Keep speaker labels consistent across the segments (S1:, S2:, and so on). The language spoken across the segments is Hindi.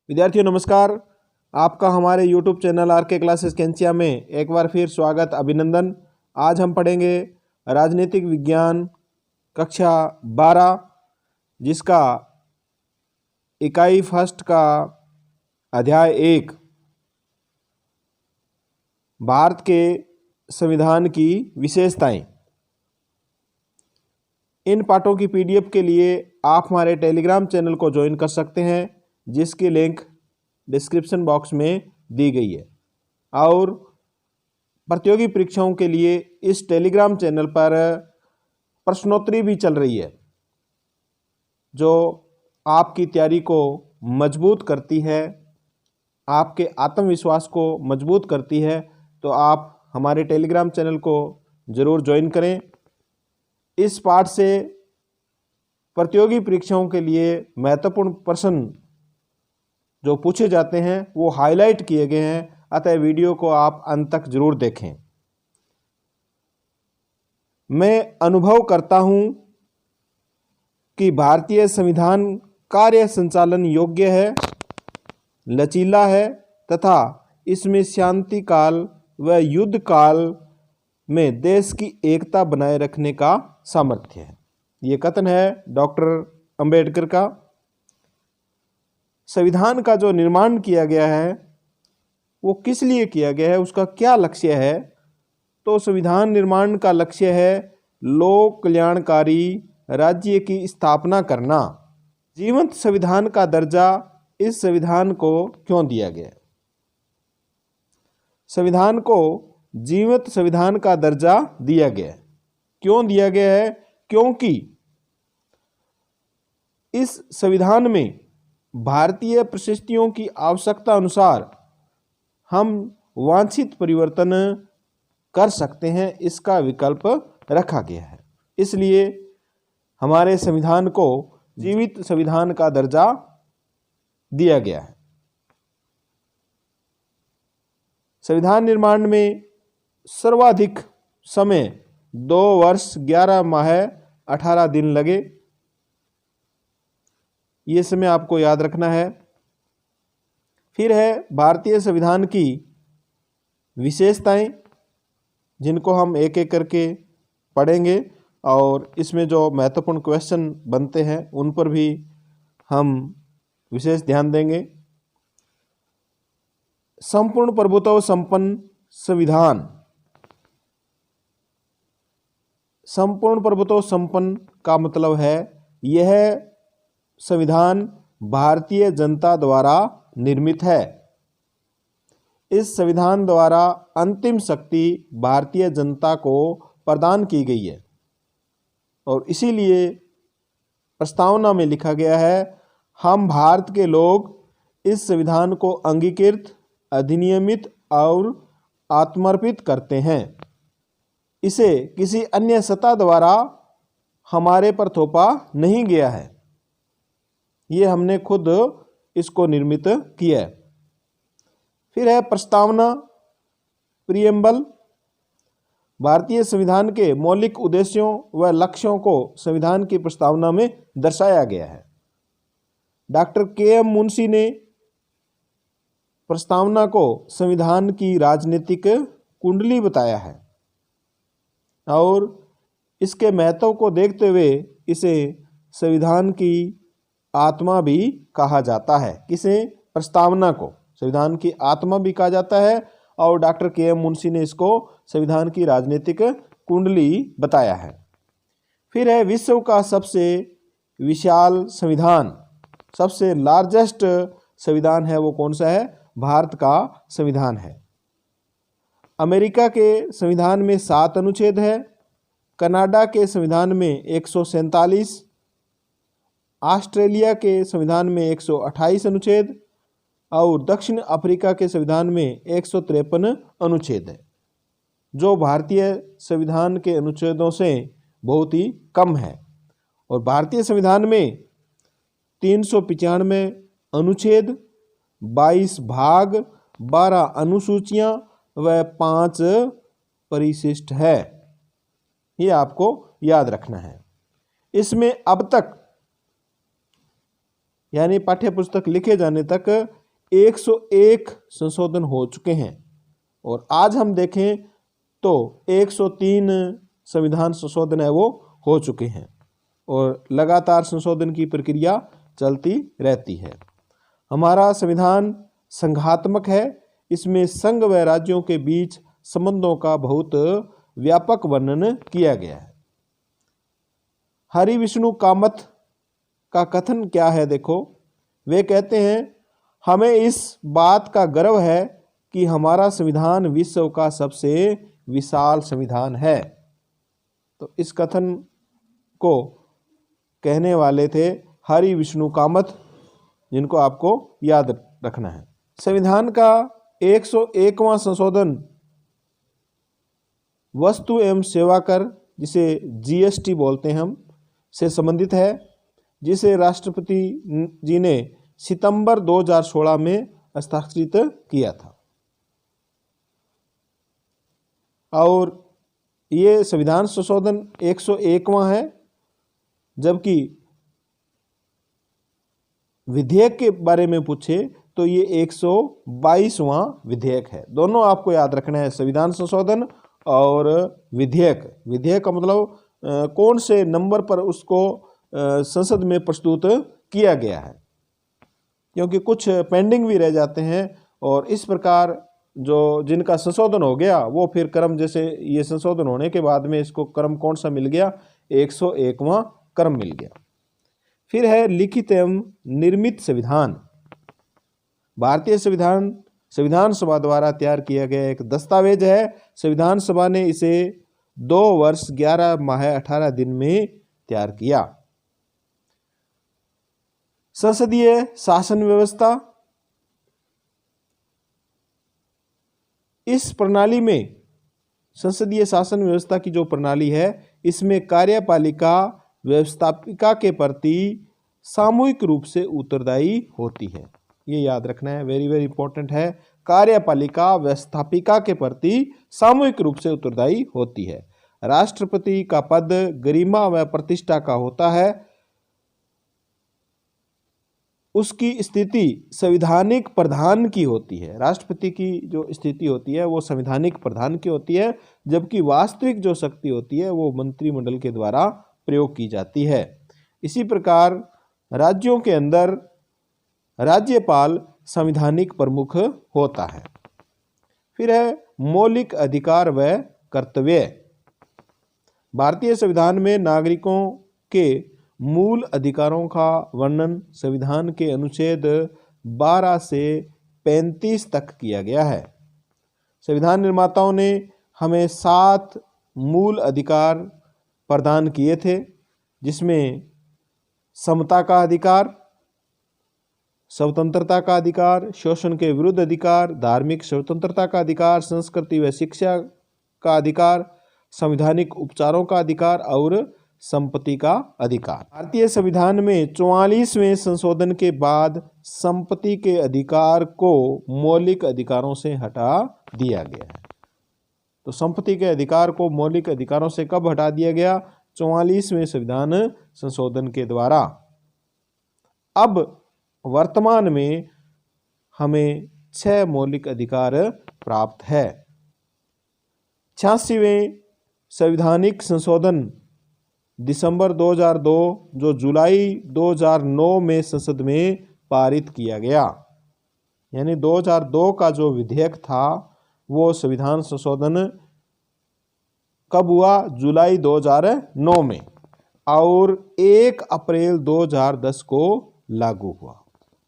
S1: विद्यार्थियों नमस्कार। आपका हमारे YouTube चैनल आरके क्लासेस कैंसिया में एक बार फिर स्वागत अभिनंदन। आज हम पढ़ेंगे राजनीतिक विज्ञान कक्षा 12 जिसका इकाई फर्स्ट का अध्याय 1 भारत के संविधान की विशेषताएं। इन पाठों की PDF के लिए आप हमारे टेलीग्राम चैनल को ज्वाइन कर सकते हैं जिसकी लिंक डिस्क्रिप्शन बॉक्स में दी गई है। और प्रतियोगी परीक्षाओं के लिए इस टेलीग्राम चैनल पर प्रश्नोत्तरी भी चल रही है जो आपकी तैयारी को मजबूत करती है, आपके आत्मविश्वास को मजबूत करती है। तो आप हमारे टेलीग्राम चैनल को ज़रूर ज्वाइन करें। इस पाठ से प्रतियोगी परीक्षाओं के लिए महत्वपूर्ण प्रश्न जो पूछे जाते हैं वो हाईलाइट किए गए हैं, अतः वीडियो को आप अंत तक जरूर देखें। मैं अनुभव करता हूं कि भारतीय संविधान कार्य संचालन योग्य है, लचीला है तथा इसमें शांति काल व युद्ध काल में देश की एकता बनाए रखने का सामर्थ्य है। ये कथन है डॉक्टर अंबेडकर का। संविधान का जो निर्माण किया गया है वो किस लिए किया गया है, उसका क्या लक्ष्य है? तो संविधान निर्माण का लक्ष्य है लोक कल्याणकारी राज्य की स्थापना करना। जीवंत संविधान का दर्जा इस संविधान को क्यों दिया गया? संविधान को जीवंत संविधान का दर्जा दिया गया है। क्यों दिया गया है? क्योंकि इस संविधान में भारतीय परिस्थितियों की आवश्यकता अनुसार हम वांछित परिवर्तन कर सकते हैं, इसका विकल्प रखा गया है। इसलिए हमारे संविधान को जीवित संविधान का दर्जा दिया गया है। संविधान निर्माण में सर्वाधिक समय 2 वर्ष 11 माह 18 दिन लगे। ये समय आपको याद रखना है। फिर है भारतीय संविधान की विशेषताएं जिनको हम एक एक करके पढ़ेंगे और इसमें जो महत्वपूर्ण क्वेश्चन बनते हैं उन पर भी हम विशेष ध्यान देंगे। संपूर्ण प्रभुत्व संपन्न संविधान। संपूर्ण प्रभुत्व संपन्न का मतलब है यह संविधान भारतीय जनता द्वारा निर्मित है। इस संविधान द्वारा अंतिम शक्ति भारतीय जनता को प्रदान की गई है और इसीलिए प्रस्तावना में लिखा गया है हम भारत के लोग इस संविधान को अंगीकृत, अधिनियमित और आत्मर्पित करते हैं। इसे किसी अन्य सत्ता द्वारा हमारे पर थोपा नहीं गया है, ये हमने खुद इसको निर्मित किया है। फिर है प्रस्तावना, प्रियम्बल। भारतीय संविधान के मौलिक उद्देश्यों व लक्ष्यों को संविधान की प्रस्तावना में दर्शाया गया है। डॉक्टर KM मुंशी ने प्रस्तावना को संविधान की राजनीतिक कुंडली बताया है और इसके महत्व को देखते हुए इसे संविधान की आत्मा भी कहा जाता है। किसे? प्रस्तावना को संविधान की आत्मा भी कहा जाता है और डॉक्टर KM मुंशी ने इसको संविधान की राजनीतिक कुंडली बताया है। फिर है विश्व का सबसे विशाल संविधान, सबसे लार्जेस्ट संविधान है वो कौन सा है? भारत का संविधान है। अमेरिका के संविधान में 7 अनुच्छेद है, कनाडा के संविधान में 147, ऑस्ट्रेलिया के संविधान में 128 अनुच्छेद और दक्षिण अफ्रीका के संविधान में 153 अनुच्छेद है, जो भारतीय संविधान के अनुच्छेदों से बहुत ही कम है। और भारतीय संविधान में 395 अनुच्छेद, 22 भाग, 12 अनुसूचियां व 5 परिशिष्ट है। ये आपको याद रखना है। इसमें अब तक यानी पाठ्य पुस्तक लिखे जाने तक 101 संशोधन हो चुके हैं और आज हम देखें तो 103 संविधान संशोधन है वो हो चुके हैं और लगातार संशोधन की प्रक्रिया चलती रहती है। हमारा संविधान संघात्मक है, इसमें संघ व राज्यों के बीच संबंधों का बहुत व्यापक वर्णन किया गया है। हरि विष्णु कामत का कथन क्या है, देखो वे कहते हैं हमें इस बात का गर्व है कि हमारा संविधान विश्व का सबसे विशाल संविधान है। तो इस कथन को कहने वाले थे हरि विष्णु कामत, जिनको आपको याद रखना है। संविधान का 101वां संशोधन वस्तु एवं सेवा कर, जिसे जीएसटी बोलते हैं हम, से संबंधित है, जिसे राष्ट्रपति जी ने सितंबर 2016 में हस्ताक्षरित किया था। और ये संविधान संशोधन 101वां है, जबकि विधेयक के बारे में पूछे तो ये 122वां विधेयक है। दोनों आपको याद रखना है, संविधान संशोधन और विधेयक। विधेयक का मतलब कौन से नंबर पर उसको संसद में प्रस्तुत किया गया है, क्योंकि कुछ पेंडिंग भी रह जाते हैं और इस प्रकार जो जिनका संशोधन हो गया वो फिर क्रम, जैसे ये संशोधन होने के बाद में इसको क्रम कौन सा मिल गया, 101वां क्रम मिल गया। फिर है लिखित एवं निर्मित संविधान। भारतीय संविधान सभा द्वारा तैयार किया गया एक दस्तावेज है। संविधान सभा ने इसे 2 वर्ष 11 माह 18 दिन में तैयार किया। संसदीय शासन व्यवस्था, इस प्रणाली में संसदीय शासन व्यवस्था की जो प्रणाली है, इसमें कार्यपालिका व्यवस्थापिका के प्रति सामूहिक रूप से उत्तरदायी होती है। ये याद रखना है, वेरी वेरी इंपॉर्टेंट है। कार्यपालिका व्यवस्थापिका के प्रति सामूहिक रूप से उत्तरदायी होती है। राष्ट्रपति का पद गरिमा व प्रतिष्ठा का होता है। उसकी स्थिति संवैधानिक प्रधान की होती है। राष्ट्रपति की जो स्थिति होती है वो संवैधानिक प्रधान की होती है, जबकि वास्तविक जो शक्ति होती है वो मंत्रिमंडल के द्वारा प्रयोग की जाती है। इसी प्रकार राज्यों के अंदर राज्यपाल संवैधानिक प्रमुख होता है। फिर है मौलिक अधिकार व कर्तव्य। भारतीय संविधान में नागरिकों के मूल अधिकारों का वर्णन संविधान के अनुच्छेद 12 से 35 तक किया गया है। संविधान निर्माताओं ने हमें 7 मूल अधिकार प्रदान किए थे, जिसमें समता का अधिकार, स्वतंत्रता का अधिकार, शोषण के विरुद्ध अधिकार, धार्मिक स्वतंत्रता का अधिकार, संस्कृति व शिक्षा का अधिकार, संवैधानिक उपचारों का अधिकार और संपत्ति का अधिकार। भारतीय संविधान में 44वें संशोधन के बाद संपत्ति के अधिकार को मौलिक अधिकारों से हटा दिया गया है। तो संपत्ति के अधिकार को मौलिक अधिकारों से कब हटा दिया गया? 44वें संविधान संशोधन के द्वारा। अब वर्तमान में हमें 6 मौलिक अधिकार प्राप्त है। 86वें संवैधानिक संशोधन दिसंबर 2002 जो जुलाई 2009 में संसद में पारित किया गया, यानी 2002 का जो विधेयक था वो संविधान संशोधन कब हुआ? जुलाई 2009 में, और 1 अप्रैल 2010 को लागू हुआ।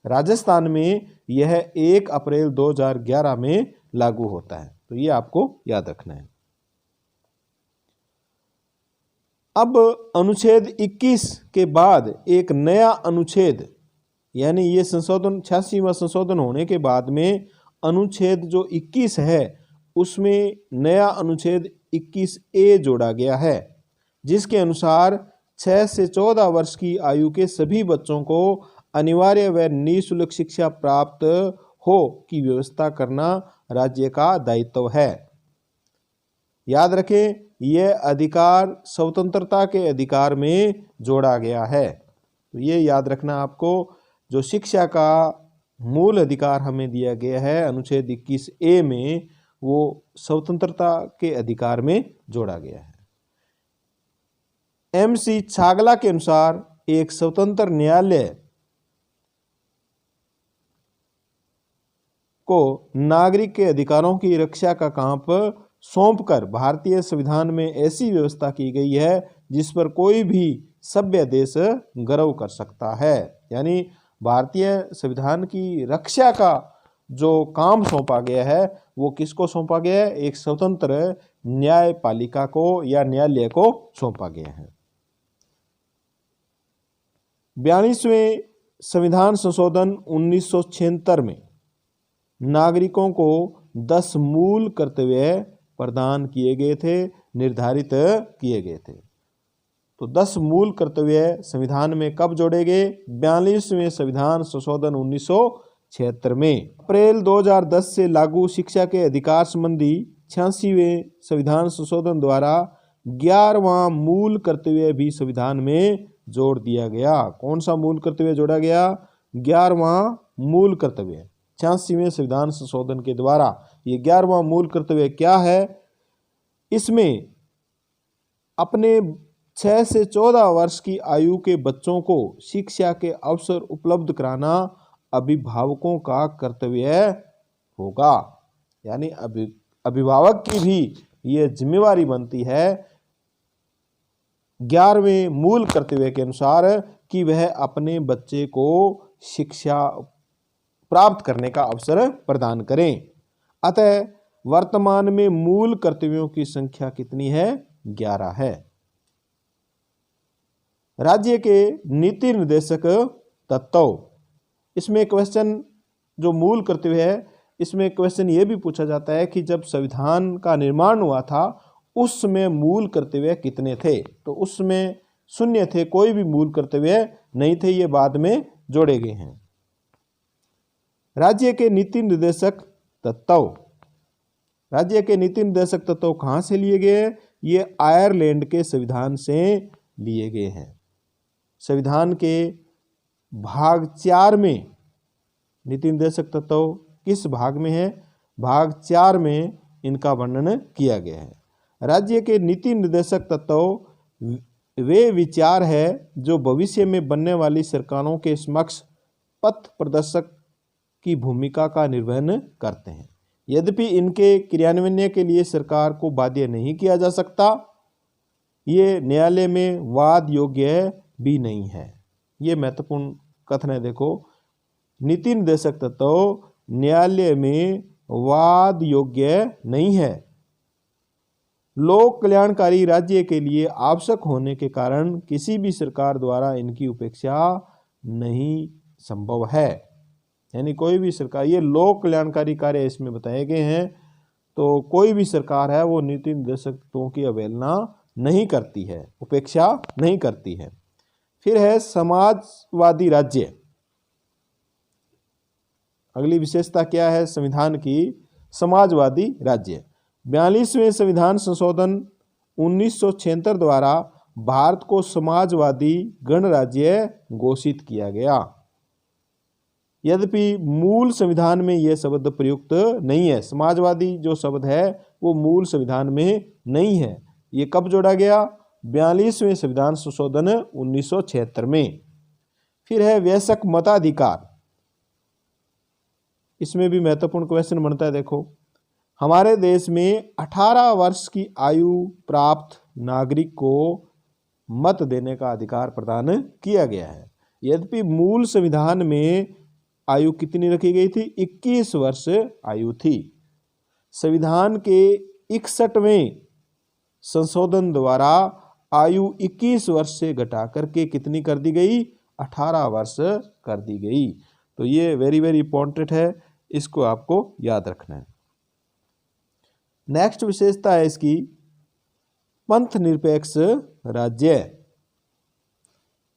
S1: राजस्थान में यह 1 अप्रैल 2011 में लागू होता है। तो ये आपको याद रखना है। अब अनुच्छेद 21 के बाद एक नया अनुच्छेद, यानी ये संशोधन 86वां संशोधन होने के बाद में अनुच्छेद जो 21 है उसमें नया अनुच्छेद 21A जोड़ा गया है, जिसके अनुसार 6 से 14 वर्ष की आयु के सभी बच्चों को अनिवार्य व निःशुल्क शिक्षा प्राप्त हो की व्यवस्था करना राज्य का दायित्व है। याद रखें, यह अधिकार स्वतंत्रता के अधिकार में जोड़ा गया है। तो ये याद रखना आपको जो शिक्षा का मूल अधिकार हमें दिया गया है अनुच्छेद 21A में, वो स्वतंत्रता के अधिकार में जोड़ा गया है। MC छागला के अनुसार एक स्वतंत्र न्यायालय को नागरिक के अधिकारों की रक्षा का काम सौंपकर भारतीय संविधान में ऐसी व्यवस्था की गई है जिस पर कोई भी सभ्य देश गर्व कर सकता है। यानी भारतीय संविधान की रक्षा का जो काम सौंपा गया है वो किसको सौंपा गया है? एक स्वतंत्र न्यायपालिका को या न्यायालय को सौंपा गया है। 42वें संविधान संशोधन 1976 में नागरिकों को 10 मूल कर्तव्य प्रदान किए गए थे, निर्धारित किए गए थे। तो 10 मूल कर्तव्य संविधान में कब जोड़े गए? 42वें संविधान संशोधन 1976 में। अप्रैल 2010 से लागू शिक्षा के अधिकार संबंधी 86वें संविधान संशोधन द्वारा 11वां मूल कर्तव्य भी संविधान में जोड़ दिया गया। कौन सा मूल कर्तव्य जोड़ा गया? 11वां मूल कर्तव्य 86वें संविधान संशोधन के द्वारा। ये 11वां मूल कर्तव्य क्या है? इसमें अपने 6 से 14 वर्ष की आयु के बच्चों को शिक्षा के अवसर उपलब्ध कराना अभिभावकों का कर्तव्य होगा। यानी अभिभावक की भी ये जिम्मेवारी बनती है 11वें मूल कर्तव्य के अनुसार कि वह अपने बच्चे को शिक्षा प्राप्त करने का अवसर प्रदान करें। अतः वर्तमान में मूल कर्तव्यों की संख्या कितनी है? 11 है। राज्य के नीति निर्देशक तत्व, इसमें क्वेश्चन जो मूल कर्तव्य है इसमें क्वेश्चन ये भी पूछा जाता है कि जब संविधान का निर्माण हुआ था उस समय मूल कर्तव्य कितने थे? तो उसमें 0 थे, कोई भी मूल कर्तव्य नहीं थे, ये बाद में जोड़े गए हैं। राज्य के नीति निर्देशक तत्व, राज्य के नीति निर्देशक तत्व कहाँ से लिए गए? ये आयरलैंड के संविधान से लिए गए हैं। संविधान के भाग 4 में नीति निर्देशक तत्व किस भाग में है? भाग 4 में इनका वर्णन किया गया है। राज्य के नीति निर्देशक तत्व वे विचार है जो भविष्य में बनने वाली सरकारों के समक्ष पथ प्रदर्शक की भूमिका का निर्वहन करते हैं। यद्यपि इनके क्रियान्वयन के लिए सरकार को बाध्य नहीं किया जा सकता, ये न्यायालय में वाद योग्य भी नहीं है। ये महत्वपूर्ण कथन है। देखो, नीति निर्देशक तत्व न्यायालय में वाद योग्य नहीं है। लोक कल्याणकारी राज्य के लिए आवश्यक होने के कारण किसी भी सरकार द्वारा इनकी उपेक्षा नहीं संभव है। यानी कोई भी सरकार, ये लोक कल्याणकारी कार्य इसमें बताए गए हैं, तो कोई भी सरकार है वो नीति निर्देशक तत्वों की अवहेलना नहीं करती है, उपेक्षा नहीं करती है। फिर है समाजवादी राज्य। अगली विशेषता क्या है संविधान की? समाजवादी राज्य। 42वें संविधान संशोधन 1976 द्वारा भारत को समाजवादी गणराज्य घोषित किया गया। यद्यपि मूल संविधान में यह शब्द प्रयुक्त नहीं है। समाजवादी जो शब्द है वो मूल संविधान में नहीं है। ये कब जोड़ा गया? 42वें संविधान संशोधन 1976 में। फिर है वयस्क मताधिकार। इसमें भी महत्वपूर्ण क्वेश्चन बनता है। देखो, हमारे देश में 18 वर्ष की आयु प्राप्त नागरिक को मत देने का अधिकार प्रदान किया गया है। यद्यपि मूल संविधान में आयु कितनी रखी गई थी? 21 वर्ष आयु थी। संविधान के 61वें संशोधन द्वारा आयु 21 वर्ष से घटा करके कितनी कर दी गई? 18 वर्ष कर दी गई। तो ये वेरी वेरी इंपॉर्टेंट है, इसको आपको याद रखना है। नेक्स्ट विशेषता है इसकी पंथ निरपेक्ष राज्य,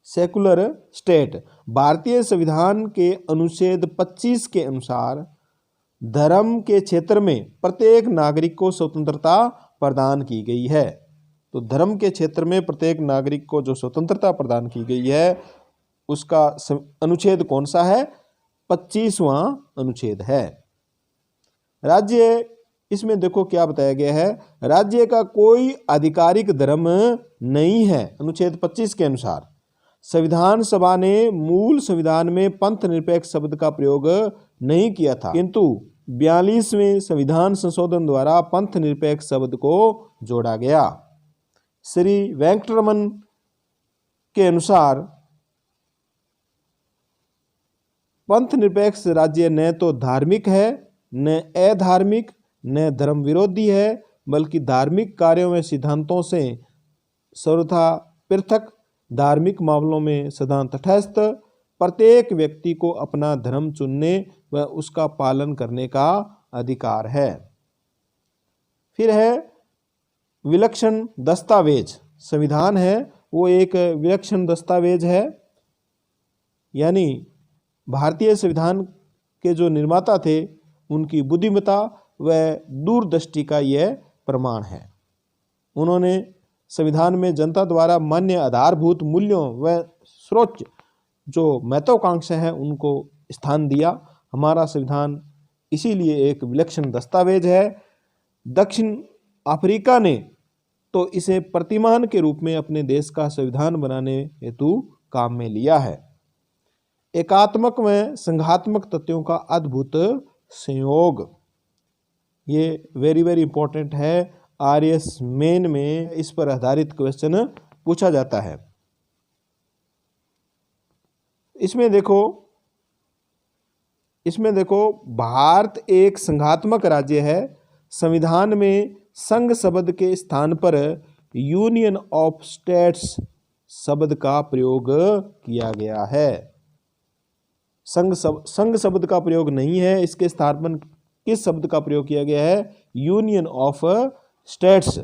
S1: सेकुलर स्टेट। भारतीय संविधान के अनुच्छेद 25 के अनुसार धर्म के क्षेत्र में प्रत्येक नागरिक को स्वतंत्रता प्रदान की गई है। तो धर्म के क्षेत्र में प्रत्येक नागरिक को जो स्वतंत्रता प्रदान की गई है उसका अनुच्छेद कौन सा है? 25वां अनुच्छेद है। राज्य, इसमें देखो क्या बताया गया है, राज्य का कोई आधिकारिक धर्म नहीं है। अनुच्छेद 25 के अनुसार संविधान सभा ने मूल संविधान में पंथ निरपेक्ष शब्द का प्रयोग नहीं किया था, किंतु 42वें संविधान संशोधन द्वारा पंथ निरपेक्ष शब्द को जोड़ा गया। श्री वेंकटरमन के अनुसार पंथ निरपेक्ष राज्य न तो धार्मिक है, न अधार्मिक, न धर्म विरोधी है, बल्कि धार्मिक कार्यों में सिद्धांतों से सर्वथा पृथक, धार्मिक मामलों में सदा तटस्थ, प्रत्येक व्यक्ति को अपना धर्म चुनने व उसका पालन करने का अधिकार है। फिर है विलक्षण दस्तावेज। संविधान है वो एक विलक्षण दस्तावेज है, यानी भारतीय संविधान के जो निर्माता थे उनकी बुद्धिमत्ता व दूरदृष्टि का यह प्रमाण है। उन्होंने संविधान में जनता द्वारा मान्य आधारभूत मूल्यों व सर्वोच्च जो महत्वाकांक्षा है उनको स्थान दिया। हमारा संविधान इसीलिए एक विलक्षण दस्तावेज है। दक्षिण अफ्रीका ने तो इसे प्रतिमान के रूप में अपने देश का संविधान बनाने हेतु काम में लिया है। एकात्मक व संघात्मक तत्वों का अद्भुत संयोग, ये वेरी वेरी इंपॉर्टेंट है। आरएस मेन में इस पर आधारित क्वेश्चन पूछा जाता है। इसमें देखो भारत एक संघात्मक राज्य है। संविधान में संघ शब्द के स्थान पर यूनियन ऑफ स्टेट्स शब्द का प्रयोग किया गया है। संघ शब्द का प्रयोग नहीं है, इसके स्थान पर किस शब्द का प्रयोग किया गया है? Union of states.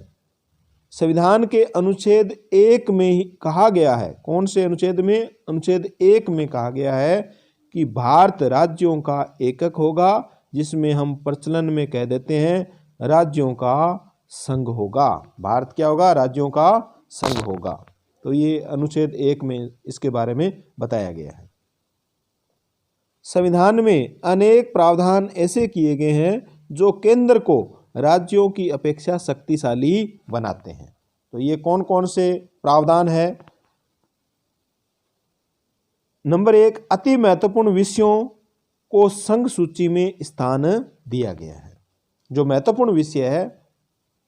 S1: संविधान के अनुच्छेद 1 में ही कहा गया है। कौन से अनुच्छेद में? अनुच्छेद 1 में कहा गया है कि भारत राज्यों का एकक होगा, जिसमें हम प्रचलन में कह देते हैं राज्यों का संघ होगा। भारत क्या होगा? राज्यों का संघ होगा। तो ये अनुच्छेद 1 में इसके बारे में बताया गया है। संविधान में अनेक प्रावधान ऐसे किए गए हैं जो केंद्र को राज्यों की अपेक्षा शक्तिशाली बनाते हैं। तो ये कौन कौन से प्रावधान है? नंबर 1, अति महत्वपूर्ण विषयों को संघ सूची में स्थान दिया गया है। जो महत्वपूर्ण विषय है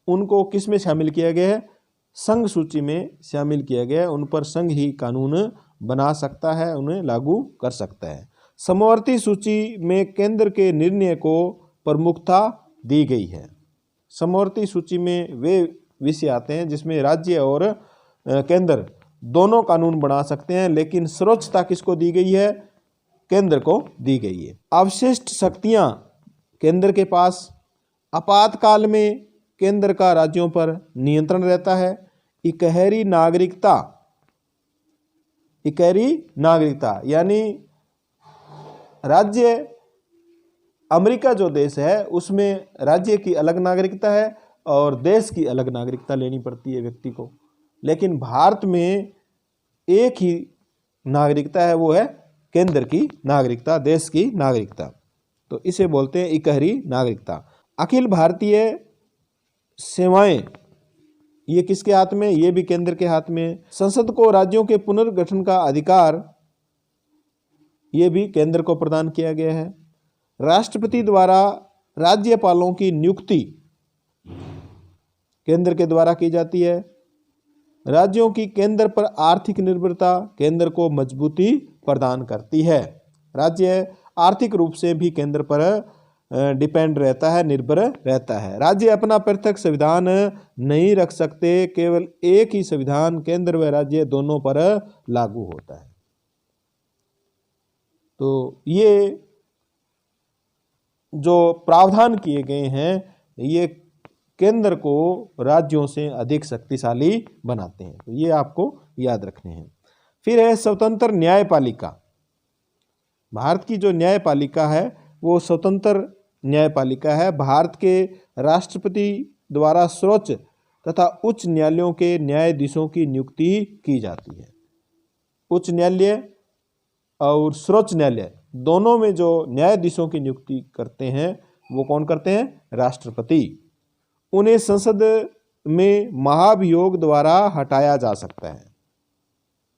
S1: उनको किस में शामिल किया गया है? संघ सूची में शामिल किया गया है। उन पर संघ ही कानून बना सकता है, उन्हें लागू कर सकता है। समवर्ती सूची में केंद्र के निर्णय को प्रमुखता दी गई है। समवर्ती सूची में वे विषय आते हैं जिसमें राज्य और केंद्र दोनों कानून बना सकते हैं, लेकिन सर्वोच्चता किसको दी गई है? केंद्र को दी गई है। अवशिष्ट शक्तियां केंद्र के पास। आपातकाल में केंद्र का राज्यों पर नियंत्रण रहता है। इकहरी नागरिकता यानी राज्य, अमेरिका जो देश है उसमें राज्य की अलग नागरिकता है और देश की अलग नागरिकता लेनी पड़ती है व्यक्ति को, लेकिन भारत में एक ही नागरिकता है, वो है केंद्र की नागरिकता, देश की नागरिकता। तो इसे बोलते हैं इकहरी नागरिकता। अखिल भारतीय सेवाएं, ये किसके हाथ में? ये भी केंद्र के हाथ में। संसद को राज्यों के पुनर्गठन का अधिकार, ये भी केंद्र को प्रदान किया गया है। राष्ट्रपति द्वारा राज्यपालों की नियुक्ति केंद्र के द्वारा की जाती है। राज्यों की केंद्र पर आर्थिक निर्भरता केंद्र को मजबूती प्रदान करती है। राज्य आर्थिक रूप से भी केंद्र पर डिपेंड रहता है, निर्भर रहता है। राज्य अपना पृथक संविधान नहीं रख सकते, केवल एक ही संविधान केंद्र व राज्य दोनों पर लागू होता है। तो ये जो प्रावधान किए गए हैं ये केंद्र को राज्यों से अधिक शक्तिशाली बनाते हैं। तो ये आपको याद रखने हैं। फिर है स्वतंत्र न्यायपालिका। भारत की जो न्यायपालिका है वो स्वतंत्र न्यायपालिका है। भारत के राष्ट्रपति द्वारा सर्वोच्च तथा उच्च न्यायालयों के न्यायाधीशों की नियुक्ति की जाती है। उच्च न्यायालय और सर्वोच्च न्यायालय दोनों में जो न्यायाधीशों की नियुक्ति करते हैं वो कौन करते हैं? राष्ट्रपति। उन्हें संसद में महाभियोग द्वारा हटाया जा सकता है।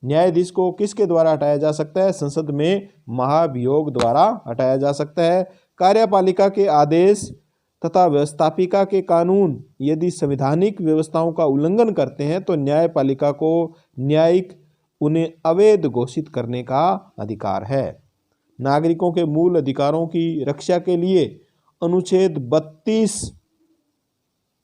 S1: न्यायाधीश को किसके द्वारा हटाया जा सकता है? संसद में महाभियोग द्वारा हटाया जा सकता है। कार्यपालिका के आदेश तथा व्यवस्थापिका के कानून यदि संवैधानिक व्यवस्थाओं का उल्लंघन करते हैं तो न्यायपालिका को न्यायिक उन्हें अवैध घोषित करने का अधिकार है। नागरिकों के मूल अधिकारों की रक्षा के लिए अनुच्छेद 32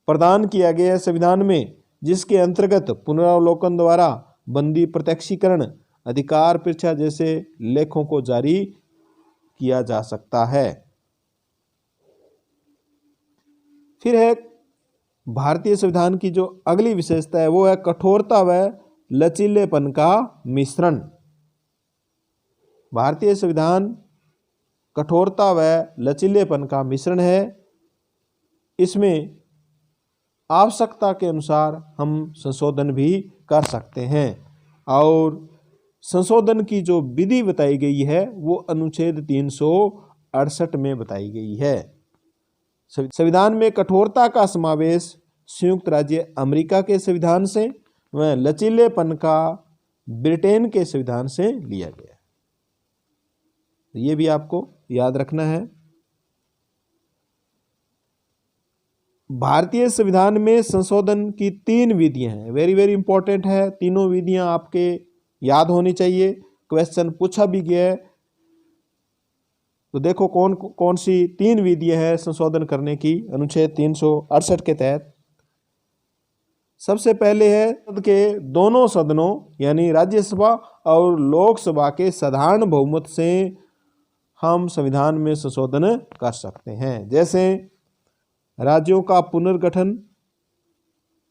S1: प्रदान किया गया है संविधान में, जिसके अंतर्गत पुनरावलोकन द्वारा बंदी प्रत्यक्षीकरण अधिकार परीक्षा जैसे लेखों को जारी किया जा सकता है। फिर है भारतीय संविधान की जो अगली विशेषता है वो है कठोरता व लचीलेपन का मिश्रण। भारतीय संविधान कठोरता व लचीलेपन का मिश्रण है। इसमें आवश्यकता के अनुसार हम संशोधन भी कर सकते हैं और संशोधन की जो विधि बताई गई है वो अनुच्छेद 368 में बताई गई है। संविधान में कठोरता का समावेश संयुक्त राज्य अमेरिका के संविधान से व लचीलेपन का ब्रिटेन के संविधान से लिया गया है। ये भी आपको याद रखना है। भारतीय संविधान में संशोधन की 3 विधियां हैं, वेरी वेरी इंपॉर्टेंट है। तीनों विधियां आपके याद होनी चाहिए, क्वेश्चन पूछा भी गया है। तो देखो कौन कौन सी 3 विधियां हैं संशोधन करने की अनुच्छेद 368 के तहत। सबसे पहले है के दोनों सदनों यानी राज्यसभा और लोकसभा के साधारण बहुमत से हम संविधान में संशोधन कर सकते हैं। जैसे राज्यों का पुनर्गठन,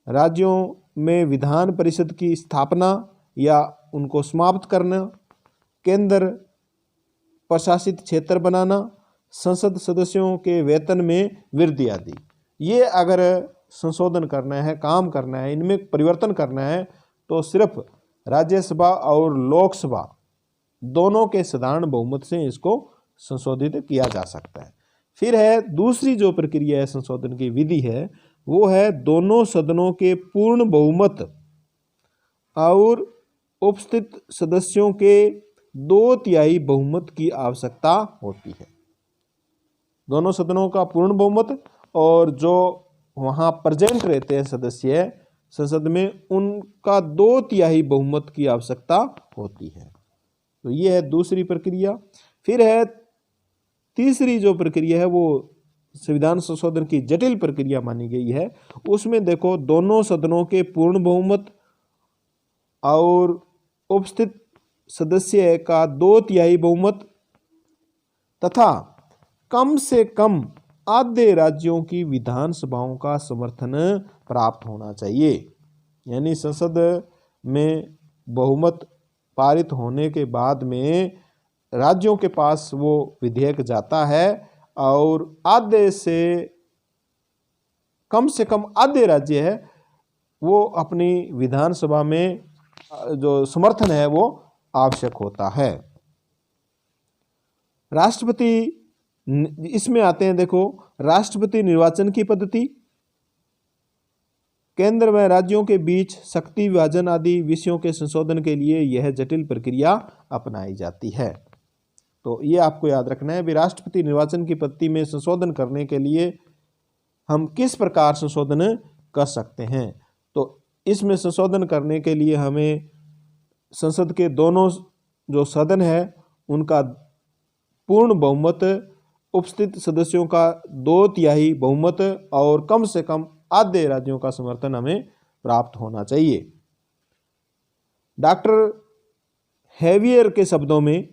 S1: राज्यों में विधान परिषद की स्थापना या उनको समाप्त करना, केंद्र प्रशासित क्षेत्र बनाना, संसद सदस्यों के वेतन में वृद्धि आदि। ये अगर संशोधन करना है, काम करना है, इनमें परिवर्तन करना है तो सिर्फ राज्यसभा और लोकसभा दोनों के साधारण बहुमत से इसको संशोधित किया जा सकता है। फिर है दूसरी जो प्रक्रिया है संशोधन की विधि है वो है दोनों सदनों के पूर्ण बहुमत और उपस्थित सदस्यों के 2/3 बहुमत की आवश्यकता होती है। दोनों सदनों का पूर्ण बहुमत और जो वहाँ प्रेजेंट रहते हैं सदस्य संसद में उनका 2/3 बहुमत की आवश्यकता होती है। तो ये है दूसरी प्रक्रिया। फिर है तीसरी जो प्रक्रिया है वो संविधान संशोधन की जटिल प्रक्रिया मानी गई है। उसमें देखो दोनों सदनों के पूर्ण बहुमत और उपस्थित सदस्य का 2/3 बहुमत तथा कम से कम आधे राज्यों की विधानसभाओं का समर्थन प्राप्त होना चाहिए। यानी संसद में बहुमत पारित होने के बाद में राज्यों के पास वो विधेयक जाता है और आधे से कम आधे राज्य है वो अपनी विधानसभा में जो समर्थन है वो आवश्यक होता है। राष्ट्रपति इसमें आते हैं, देखो राष्ट्रपति निर्वाचन की पद्धति, केंद्र व राज्यों के बीच शक्ति विभाजन आदि विषयों के संशोधन के लिए यह जटिल प्रक्रिया अपनाई जाती है। तो ये आपको याद रखना है भी राष्ट्रपति निर्वाचन की पद्धति में संशोधन करने के लिए हम किस प्रकार संशोधन कर सकते हैं। तो इसमें संशोधन करने के लिए हमें संसद के दोनों जो सदन है उनका पूर्ण बहुमत, उपस्थित सदस्यों का 2/3 बहुमत और कम से कम आधे राज्यों का समर्थन हमें प्राप्त होना चाहिए। डॉक्टर हैवियर के शब्दों में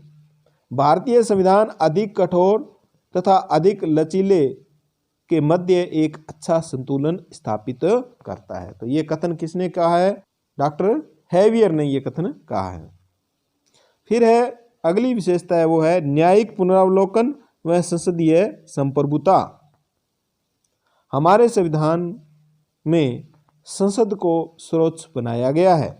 S1: भारतीय संविधान अधिक कठोर तथा अधिक लचीले के मध्य एक अच्छा संतुलन स्थापित करता है। तो ये कथन किसने कहा है? डॉक्टर हैवियर ने ये कथन कहा है। फिर है अगली विशेषता है वो है न्यायिक पुनरावलोकन व संसदीय संप्रभुता। हमारे संविधान में संसद को सर्वोच्च बनाया गया है,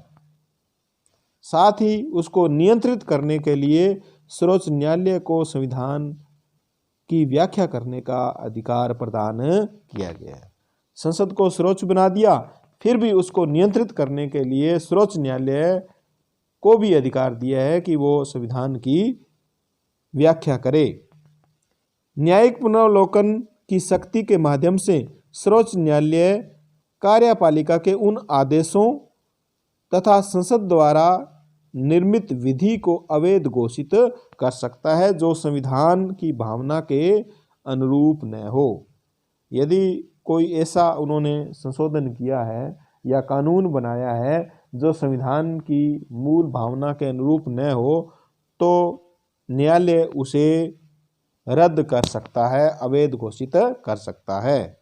S1: साथ ही उसको नियंत्रित करने के लिए सर्वोच्च न्यायालय को संविधान की व्याख्या करने का अधिकार प्रदान किया गया है। संसद को सर्वोच्च बना दिया, फिर भी उसको नियंत्रित करने के लिए सर्वोच्च न्यायालय को भी अधिकार दिया है कि वो संविधान की व्याख्या करे। न्यायिक पुनरावलोकन की शक्ति के माध्यम से सर्वोच्च न्यायालय कार्यपालिका के उन आदेशों तथा संसद द्वारा निर्मित विधि को अवैध घोषित कर सकता है जो संविधान की भावना के अनुरूप न हो। यदि कोई ऐसा उन्होंने संशोधन किया है या कानून बनाया है जो संविधान की मूल भावना के अनुरूप न हो, तो न्यायालय उसे रद्द कर सकता है, अवैध घोषित कर सकता है।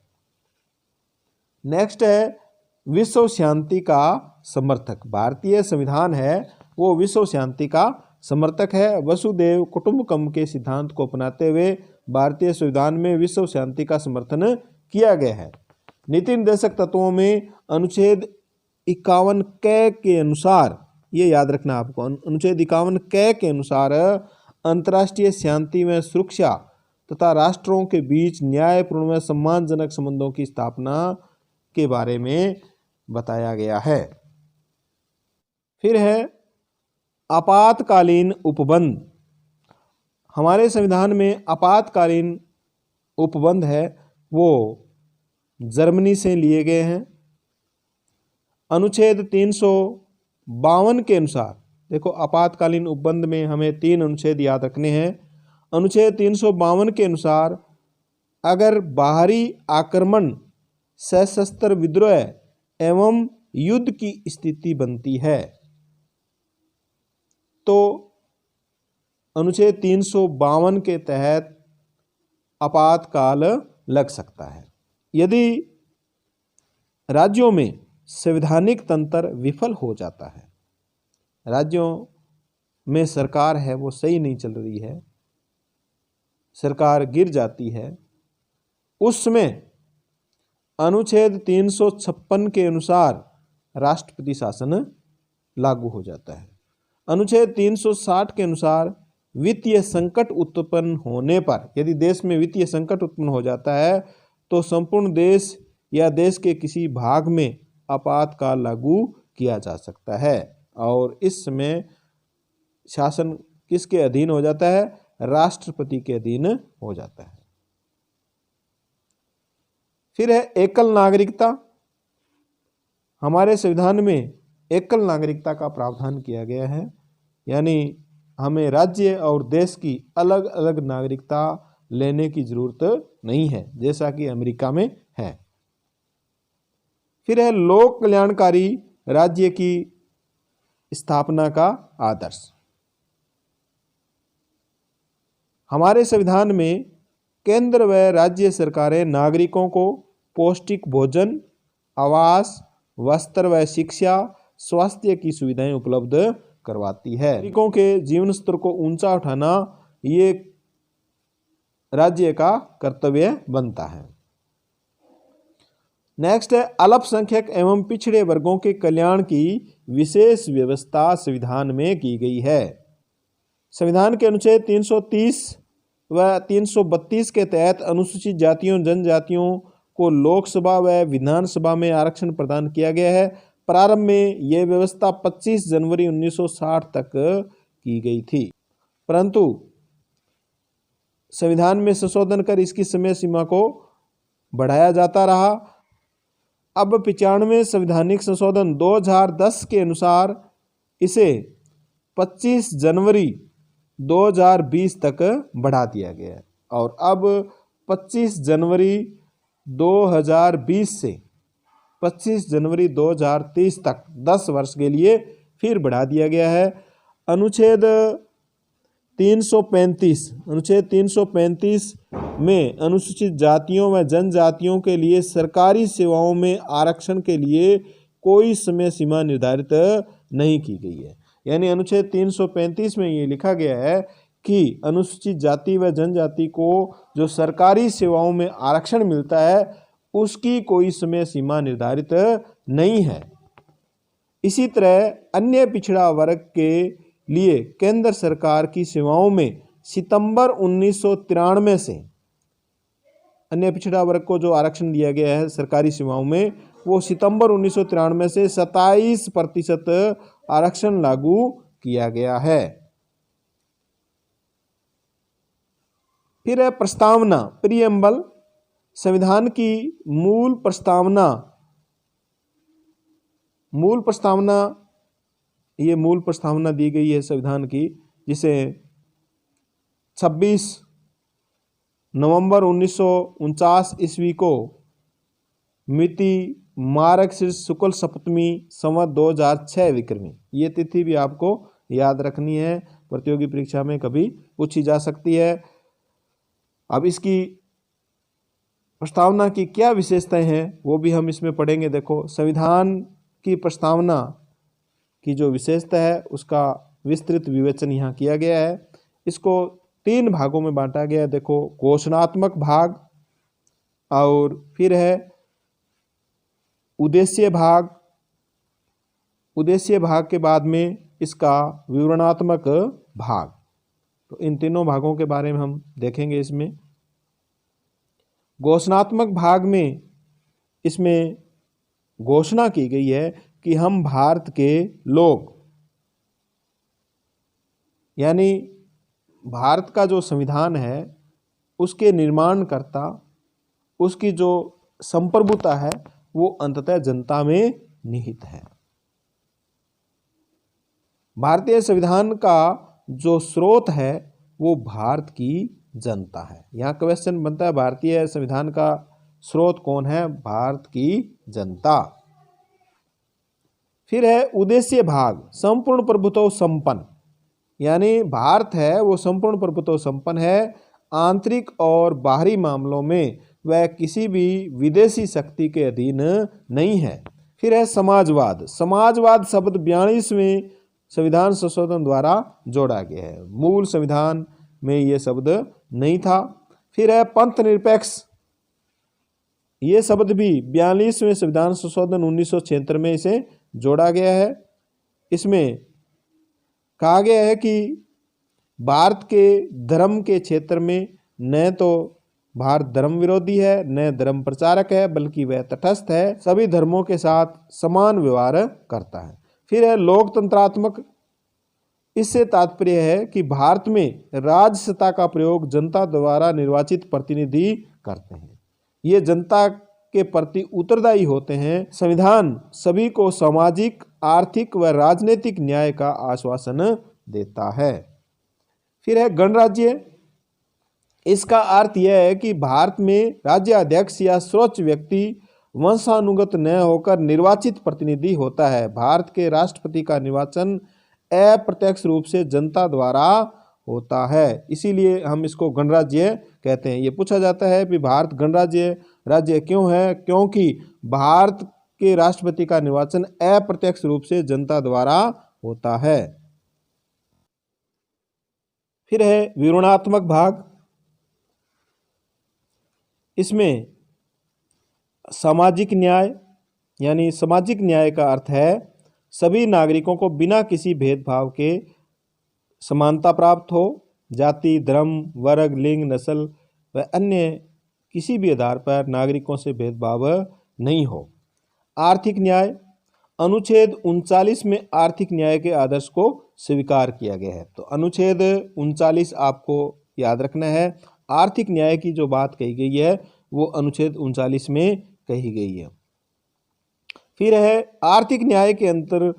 S1: नेक्स्ट है विश्व शांति का समर्थक। भारतीय संविधान है वो विश्व शांति का समर्थक है। वसुधैव कुटुंबकम के सिद्धांत को अपनाते हुए भारतीय संविधान में विश्व शांति का समर्थन किया गया है। नीति निर्देशक तत्वों में अनुच्छेद 51 क के अनुसार, ये याद रखना आपको, अनुच्छेद 51 क के अनुसार अंतर्राष्ट्रीय शांति व सुरक्षा तथा राष्ट्रों के बीच न्यायपूर्ण व सम्मानजनक संबंधों की स्थापना के बारे में बताया गया है। फिर है आपातकालीन उपबंध। हमारे संविधान में आपातकालीन उपबंध है वो जर्मनी से लिए गए हैं। अनुच्छेद 352 के अनुसार, देखो आपातकालीन उपबंध में हमें 3 अनुच्छेद याद रखने हैं। अनुच्छेद 352 के अनुसार अगर बाहरी आक्रमण, सशस्त्र विद्रोह एवं युद्ध की स्थिति बनती है तो अनुच्छेद 352 के तहत आपातकाल लग सकता है। यदि राज्यों में संवैधानिक तंत्र विफल हो जाता है, राज्यों में सरकार है वो सही नहीं चल रही है, सरकार गिर जाती है, उसमें अनुच्छेद 356 के अनुसार राष्ट्रपति शासन लागू हो जाता है। अनुच्छेद 360 के अनुसार वित्तीय संकट उत्पन्न होने पर, यदि देश में वित्तीय संकट उत्पन्न हो जाता है तो संपूर्ण देश या देश के किसी भाग में आपातकाल लागू किया जा सकता है और इस समय शासन किसके अधीन हो जाता है? राष्ट्रपति के अधीन हो जाता है। फिर है एकल नागरिकता। हमारे संविधान में एकल नागरिकता का प्रावधान किया गया है, यानी हमें राज्य और देश की अलग अलग नागरिकता लेने की जरूरत नहीं है, जैसा कि अमेरिका में है। फिर है लोक कल्याणकारी राज्य की स्थापना का आदर्श। हमारे संविधान में केंद्र व राज्य सरकारें नागरिकों को पौष्टिक भोजन, आवास, वस्त्र व शिक्षा, स्वास्थ्य की सुविधाएं उपलब्ध करवाती है। नागरिकों के जीवन स्तर को ऊंचा उठाना ये राज्य का कर्तव्य बनता है। नेक्स्ट है अल्पसंख्यक एवं पिछड़े वर्गों के कल्याण की विशेष व्यवस्था संविधान में की गई है। संविधान के अनुच्छेद 330 व 332 के तहत अनुसूचित जातियों जनजातियों को लोकसभा व विधानसभा में आरक्षण प्रदान किया गया है। प्रारंभ में यह व्यवस्था 25 जनवरी 1960 तक की गई थी, परंतु संविधान में संशोधन कर इसकी समय सीमा को बढ़ाया जाता रहा। अब 95वें संवैधानिक संशोधन 2010 के अनुसार इसे 25 जनवरी 2020 तक बढ़ा दिया गया है और अब 25 जनवरी 2020 से 25 जनवरी 2030 तक 10 वर्ष के लिए फिर बढ़ा दिया गया है। अनुच्छेद 335 में अनुसूचित जातियों व जनजातियों के लिए सरकारी सेवाओं में आरक्षण के लिए कोई समय सीमा निर्धारित नहीं की गई है। यानी अनुच्छेद 335 में ये लिखा गया है कि अनुसूचित जाति व जनजाति को जो सरकारी सेवाओं में आरक्षण मिलता है उसकी कोई समय सीमा निर्धारित नहीं है। इसी तरह अन्य पिछड़ा वर्ग के लिए केंद्र सरकार की सेवाओं में सितंबर 1993 से अन्य पिछड़ा वर्ग को जो आरक्षण दिया गया है सरकारी सेवाओं में, वो सितंबर 1993 से 27% आरक्षण लागू किया गया है। फिर है प्रस्तावना, प्रीएम्बल। संविधान की मूल प्रस्तावना, ये मूल प्रस्तावना दी गई है संविधान की, जिसे 26 नवंबर 1949 ईस्वी को मिति मार्गशीर्ष शुक्ल सप्तमी संवत 2006 विक्रमी, ये तिथि भी आपको याद रखनी है, प्रतियोगी परीक्षा में कभी पूछी जा सकती है। अब इसकी प्रस्तावना की क्या विशेषताएं हैं वो भी हम इसमें पढ़ेंगे। देखो, संविधान की प्रस्तावना की जो विशेषता है उसका विस्तृत विवेचन यहाँ किया गया है। इसको 3 भागों में बांटा गया है। देखो, घोषणात्मक भाग, और फिर है उद्देश्य भाग, उद्देश्य भाग के बाद में इसका विवरणात्मक भाग। तो इन तीनों भागों के बारे में हम देखेंगे इसमें। घोषणात्मक भाग में इसमें घोषणा की गई है कि हम भारत के लोग, यानी भारत का जो संविधान है उसके निर्माणकर्ता, उसकी जो संप्रभुता है वो अंततः जनता में निहित है। भारतीय संविधान का जो स्रोत है वो भारत की जनता है। यहाँ क्वेश्चन बनता है, भारतीय संविधान का स्रोत कौन है? भारत की जनता। फिर है उद्देश्य भाग, संपूर्ण प्रभुत्व संपन्न, यानी भारत है वो संपूर्ण प्रभुत्व संपन्न है, आंतरिक और बाहरी मामलों में वह किसी भी विदेशी शक्ति के अधीन नहीं है। फिर है समाजवाद, समाजवाद शब्द 42वें संविधान संशोधन द्वारा जोड़ा गया है, मूल संविधान में यह शब्द नहीं था। फिर है पंथ निरपेक्ष, ये शब्द भी 42वें संविधान संशोधन 1976 में इसे जोड़ा गया है। इसमें कहा गया है कि भारत के धर्म के क्षेत्र में न तो भारत धर्म विरोधी है न धर्म प्रचारक है, बल्कि वह तटस्थ है, सभी धर्मों के साथ समान व्यवहार करता है। फिर है लोकतंत्रात्मक, इससे तात्पर्य है कि भारत में राज्य सत्ता का प्रयोग जनता द्वारा निर्वाचित प्रतिनिधि करते हैं, ये जनता के प्रति उत्तरदायी होते हैं। संविधान सभी को सामाजिक, आर्थिक व राजनीतिक न्याय का आश्वासन देता है। फिर है गणराज्य, इसका अर्थ यह है कि भारत में राज्याध्यक्ष या सर्वोच्च व्यक्ति वंशानुगत न होकर निर्वाचित प्रतिनिधि होता है। भारत के राष्ट्रपति का निर्वाचन अप्रत्यक्ष रूप से जनता द्वारा होता है, इसीलिए हम इसको गणराज्य कहते हैं। ये पूछा जाता है कि भारत गणराज्य राज्य क्यों है? क्योंकि भारत के राष्ट्रपति का निर्वाचन अप्रत्यक्ष रूप से जनता द्वारा होता है। फिर है विवरणात्मक भाग, इसमें सामाजिक न्याय, यानी सामाजिक न्याय का अर्थ है सभी नागरिकों को बिना किसी भेदभाव के समानता प्राप्त हो, जाति, धर्म, वर्ग, लिंग, नस्ल व अन्य किसी भी आधार पर नागरिकों से भेदभाव नहीं हो। आर्थिक न्याय, अनुच्छेद 39 में आर्थिक न्याय के आदर्श को स्वीकार किया गया है। तो अनुच्छेद 39 आपको याद रखना है। आर्थिक न्याय की जो बात कही गई है वो अनुच्छेद 39 में कही गई है। फिर है आर्थिक न्याय के अंतर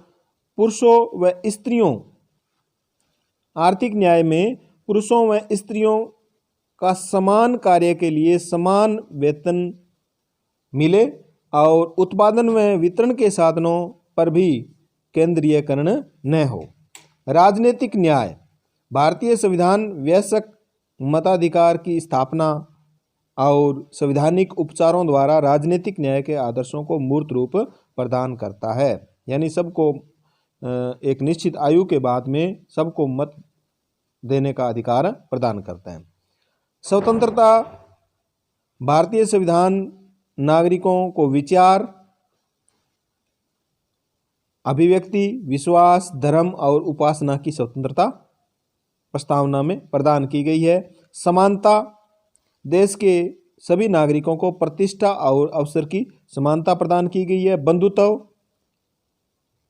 S1: पुरुषों व स्त्रियों, आर्थिक न्याय में पुरुषों व स्त्रियों का समान कार्य के लिए समान वेतन मिले और उत्पादन व वितरण के साधनों पर भी केंद्रीयकरण न हो। राजनीतिक न्याय, भारतीय संविधान वयस्क मताधिकार की स्थापना और संवैधानिक उपचारों द्वारा राजनीतिक न्याय के आदर्शों को मूर्त रूप प्रदान करता है, यानी सबको एक निश्चित आयु के बाद में सबको मत देने का अधिकार प्रदान करता है। स्वतंत्रता, भारतीय संविधान नागरिकों को विचार अभिव्यक्ति, विश्वास, धर्म और उपासना की स्वतंत्रता प्रस्तावना में प्रदान की गई है। समानता, देश के सभी नागरिकों को प्रतिष्ठा और अवसर की समानता प्रदान की गई है। बंधुत्व,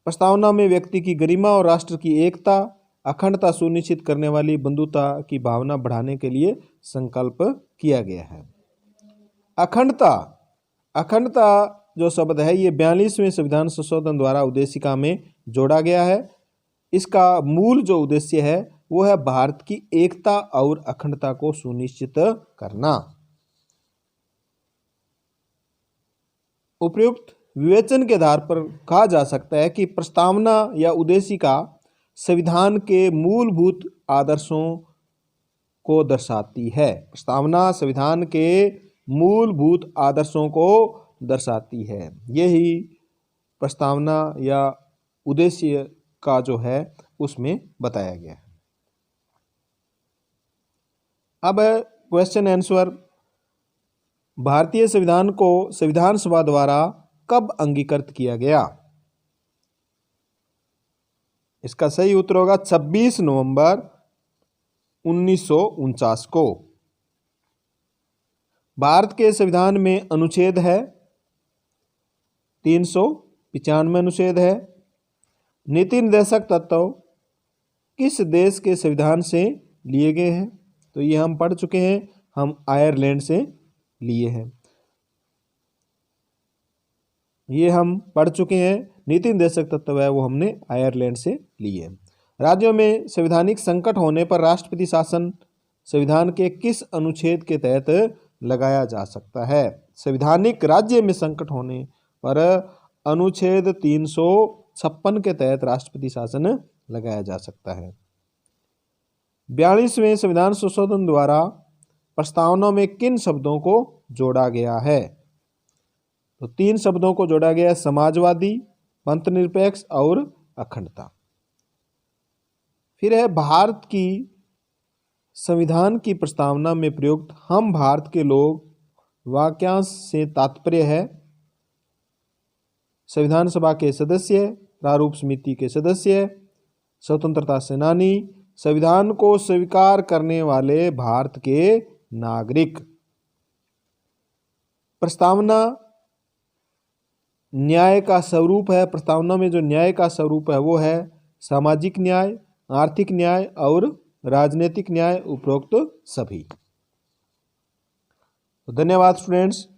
S1: प्रस्तावना में व्यक्ति की गरिमा और राष्ट्र की एकता, अखंडता सुनिश्चित करने वाली बंधुता की भावना बढ़ाने के लिए संकल्प किया गया है। अखंडता, अखंडता जो शब्द है ये 42वें संविधान संशोधन द्वारा उद्देशिका में जोड़ा गया है। इसका मूल जो उद्देश्य है वो है भारत की एकता और अखंडता को सुनिश्चित करना। उपर्युक्त विवेचन के आधार पर कहा जा सकता है कि प्रस्तावना या उद्देशिका संविधान के मूलभूत आदर्शों को दर्शाती है। प्रस्तावना संविधान के मूलभूत आदर्शों को दर्शाती है। यही प्रस्तावना या उद्देश्य का जो है उसमें बताया गया है। अब क्वेश्चन आंसर, भारतीय संविधान को संविधान सभा द्वारा कब अंगीकृत किया गया? इसका सही उत्तर होगा 26 नवंबर 1949 को। भारत के संविधान में अनुच्छेद है 395 अनुच्छेद है। नीति निर्देशक तत्व किस देश के संविधान से लिए गए हैं? तो ये हम पढ़ चुके हैं, हम आयरलैंड से लिए हैं। ये हम पढ़ चुके हैं, नीति निर्देशक तत्व है वो हमने आयरलैंड से लिए। राज्यों में संवैधानिक संकट होने पर राष्ट्रपति शासन संविधान के किस अनुच्छेद के तहत लगाया जा सकता है? संवैधानिक राज्य में संकट होने पर अनुच्छेद 356 के तहत राष्ट्रपति शासन लगाया जा सकता है। 42वें संविधान संशोधन द्वारा प्रस्तावना में किन शब्दों को जोड़ा गया है? तो 3 शब्दों को जोड़ा गया है, समाजवादी, पंथनिरपेक्ष और अखंडता। फिर है भारत की संविधान की प्रस्तावना में प्रयुक्त हम भारत के लोग वाक्यांश से तात्पर्य है संविधान सभा के सदस्य, प्रारूप समिति के सदस्य, स्वतंत्रता सेनानी, संविधान को स्वीकार करने वाले भारत के नागरिक। प्रस्तावना न्याय का स्वरूप है। प्रस्तावना में जो न्याय का स्वरूप है वो है सामाजिक न्याय, आर्थिक न्याय और राजनीतिक न्याय, उपरोक्त सभी। तो धन्यवाद स्टूडेंट्स।